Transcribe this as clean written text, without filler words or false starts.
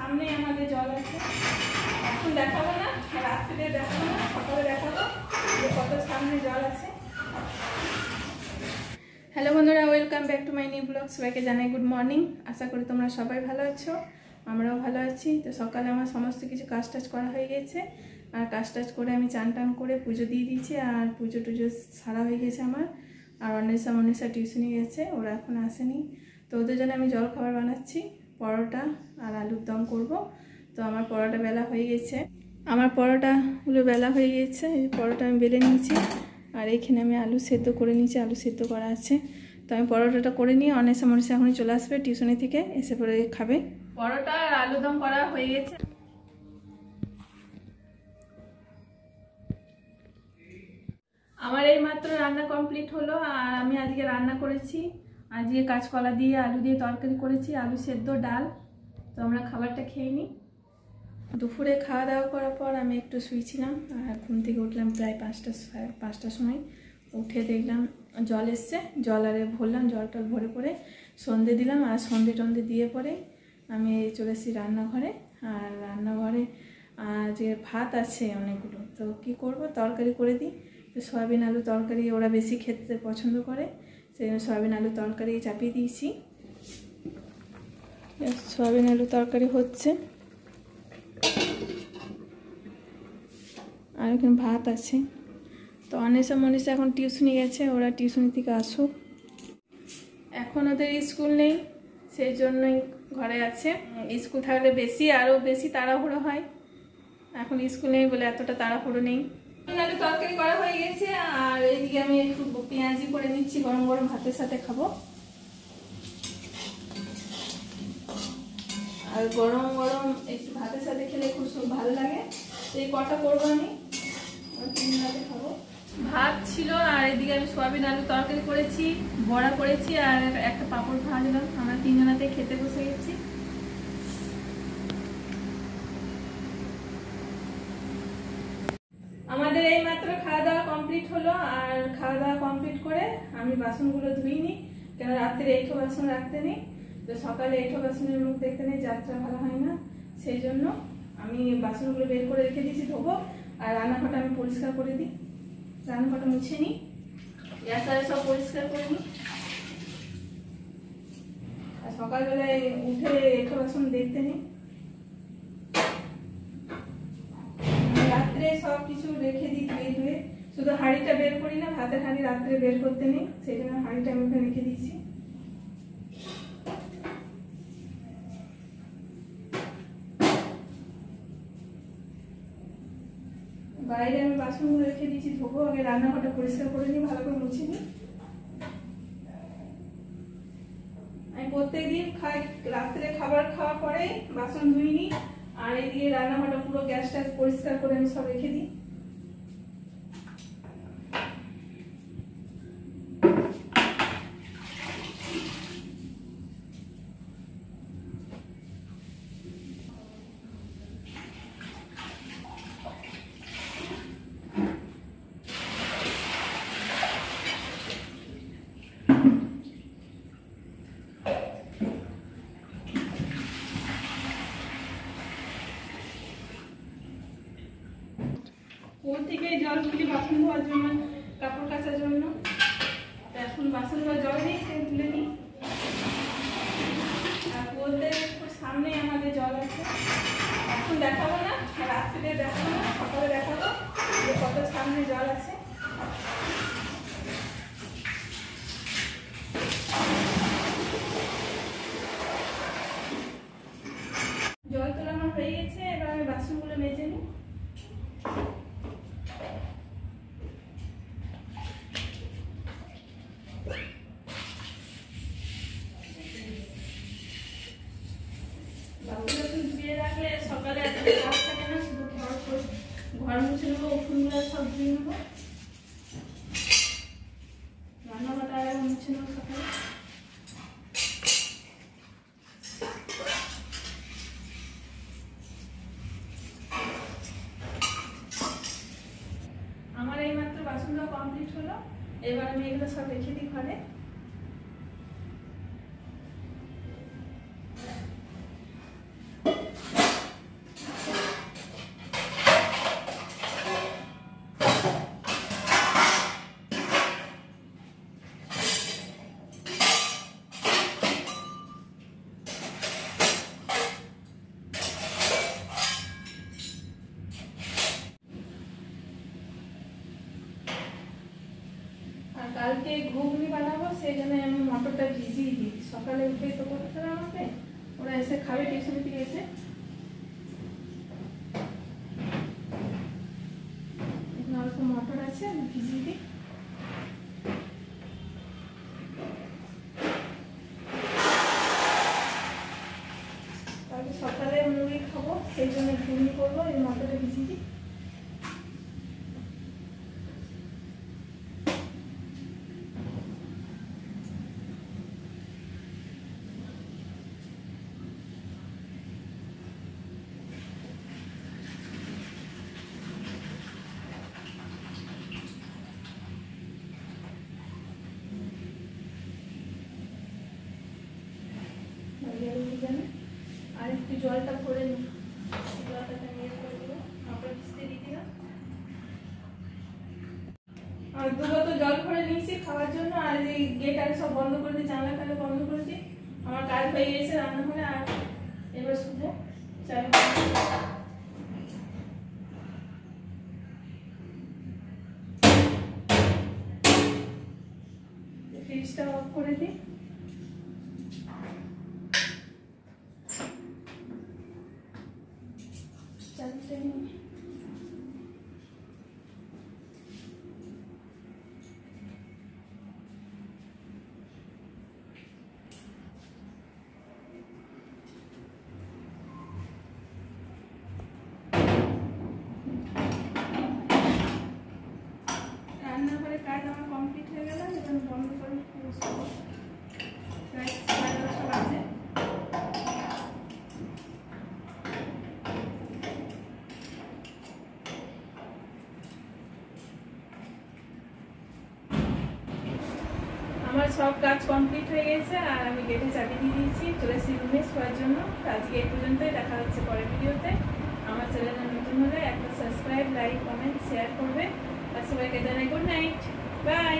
সামনে আমাদের জল আছে। এখন দেখাবো না, রাত্রিতে দেখাবো না, সকালে দেখাবো যে কত সামনে জল আছে। হ্যালো বন্ধুরা, welcome back to my new blog. সবাইকে জানাই গুড মর্নিং। আশা করি তোমরা সবাই ভালো আছো, আমরাও ভালো আছি। তো সকালে আমার সমস্ত কিছু কাজ টাজ করা হয়ে গেছে, আর কাজ টাজ করে আমি চান টান করে পুজো দিয়ে দিয়েছি, আর পুজো টুজো সারা হয়ে গেছে আমার। আর অন্বেষা টিউশনে গেছে, ওরা এখন আসেনি। তো ওদের জন্য আমি জল খাবার বানাচ্ছি, পরোটা আর আলুর দম করব। তো আমার পরোটা বেলা হয়ে গেছে, আমার পরোটাগুলো বেলা হয়ে গেছে। এই পরোটা আমি বেলে নিয়েছি, আর এইখানে আমি আলু সেদ্ধ করে নিয়েছি, আলু সেদ্ধ করা আছে। তো আমি পরোটাটা করে নিয়ে অন্বেষা এখনই চলে আসবে টিউশনি থেকে, এসে পরে খাবে। পরোটা আর আলু দম করা হয়ে গেছে। আমার এই মাত্র রান্না কমপ্লিট হলো, আর আমি আজকে রান্না করেছি, আজকে কাঁচকলা দিয়ে আলু দিয়ে তরকারি করেছি, আলু সেদ্ধ, ডাল। তো আমরা খাবারটা খেয়ে নিই। দুপুরে খাওয়া দাওয়া করার পর আমি একটু শুয়েছিলাম, আর ঘুম থেকে উঠলাম প্রায় 5টার সময়। উঠে দেখলাম জল এসছে, জল আরে ভরলাম, জলটা ভরে পরে সন্ধে দিলাম, আর সন্ধে টন্ধে দিয়ে পরে আমি চলে এসেছি রান্নাঘরে। আর রান্নাঘরে যে ভাত আছে অনেকগুলো, তো কি করব, তরকারি করে দিই। তো সয়াবিন আলু তরকারি ওরা বেশি খেতে পছন্দ করে, সেই জন্য সয়াবিন আলু তরকারি চাপিয়ে দিয়েছি। সয়াবিন আলু তরকারি হচ্ছে, আর এখানে ভাত আছে। তো অন্বেষা এখন টিউশনি গেছে, ওরা টিউশনি থেকে আসুক। এখন ওদের স্কুল নেই, সেই জন্যই ঘরে আছে। স্কুল থাকলে আরও বেশি তাড়াহুড়ো হয়, এখন স্কুল নেই বলে এতটা তাড়াহুড়ো নেই। আলু তরকারি করা হয়ে গেছে, আর এইদিকে আমি একটু পেঁয়াজি করে নিচ্ছি, গরম গরম ভাতের সাথে খাবো। আর গরম গরম একটু ভাতের সাথে খেলে খুব ভালো লাগে। এই কটা করবো আমি, খাবো। ভাত ছিল, আর এদিকে আমি সয়াবিন আলু তরকারি করেছি, বড়া করেছি, আর একটা পাঁপড় ভাজলাম। আমরা তিনজনাতে খেতে বসে গেছি। আমাদের এই মাত্র খাওয়া দাওয়া কমপ্লিট হলো, আর খাওয়া দাওয়া কমপ্লিট করে আমি বাসনগুলো ধুইনি, কেন রাত্রে এইঠো বাসন রাখতে নেই। তো সকালে এইঠো বাসনের মুখ দেখতে নেই, যাত্রা ভালো হয় না, সেই জন্য আমি বাসনগুলো বের করে রেখে দিয়েছি, ধোবো। আর রান্নাঘরটা আমি পরিষ্কার করে দিই, রান্নাঘরটা মুছে নিই, গ্যাসটা সব পরিষ্কার করে নিই। আর সকালবেলায় উঠে এইঠো বাসন দেখতে নেই, রাত্রে সব কিছু রেখে দিই ধুয়ে ধুয়ে। শুধু হাঁড়িটা বের করি না, ভাতের হাঁড়ি রাত্রে বের করতে নেই, সেই জন্য হাঁড়িটা আমি ওখানে রেখে দিয়েছি। বাইরে আমি বাসনগুলো রেখে দিয়েছি, ধোবো। আগে রান্নাঘরটা পরিষ্কার করে নিই, ভালো করে মুছে নিই। আমি প্রত্যেকদিন রাত্রে খাবার খাওয়ার পরে বাসন ধুই নিই, আর এইদিকে রান্নাঘরটা পুরো গ্যাসটা পরিষ্কার করে আমি সব রেখে দিই। কুয়ো থেকে জল তুলি বাসন ধোয়ার জন্য, কাপড় কাচার জন্য। এখন বাসন ধোয়ার জল নেই, সে তুলে নিই। আর কুয়োতে সামনে আমাদের জল আছে। এখন দেখাবো না, রাত্রিতে দেখাবো না, সকালে দেখাবো যে কত সামনে জল আছে। জল তোলা আমার হয়ে গেছে, এবার আমি বাসনগুলো মেজে নিই। সকালে এত কাজ থাকে না, শুধু ঘর মুছে নেবো, উঠোনগুলো সব ধুয়ে নেবো, রান্নাঘরটা আগে মুছে নেবো সকালে। আমার এই মাত্র বাসন ধোয়া কমপ্লিট হলো, এবার আমি এগুলো সব রেখে দিই ঘরে। কালকে ঘুগনি বানাবো, সেই জন্য আমি মটরটা ভিজিয়ে দিই। সকালে উঠে তো করতে হবে আমাকে, ওরা এসে খাবে টিউশন থেকে এসে। এখানে অল্প মটর আছে, আমি ভিজিয়ে দিই। তারপরে সকালে মুড়ি খাবো, সেই জন্য ঘুগনি করবো, এই মটরটা ভিজিয়ে দিই। আর একটু জলটা ভরে নিই, জলটা নিয়ে করে দেবো, তারপরে ভিজতে দিয়ে দিলাম। আর 2 বোতল জল ভরে নিয়েছি খাওয়ার জন্য। আর এই গেট আর সব বন্ধ করে দিই, জানলা টানলা বন্ধ করে দিই। আমার কাজ হয়ে গেছে রান্নাঘরে। আর এবার শুধু চাল ফ্রিজটা অফ করে দিই। চালটা নিয়ে রান্নাঘরে কাজ আমার কমপ্লিট হয়ে গেল। এখন বন্ধ করে প্রায় 11:30 বাজে। আমার সব কাজ কমপ্লিট হয়ে গেছে, আর আমি গেটে চাবি দিয়ে দিয়েছি, চলে এসেছি রুমে শোয়ার জন্য। আজকে এই পর্যন্তই, দেখা হচ্ছে পরের ভিডিওতে। আমার চ্যানেলে নতুন হলে একটা সাবস্ক্রাইব, লাইক, কমেন্ট, শেয়ার করবে। আর সবাইকে জানাই গুড নাইট, বাই।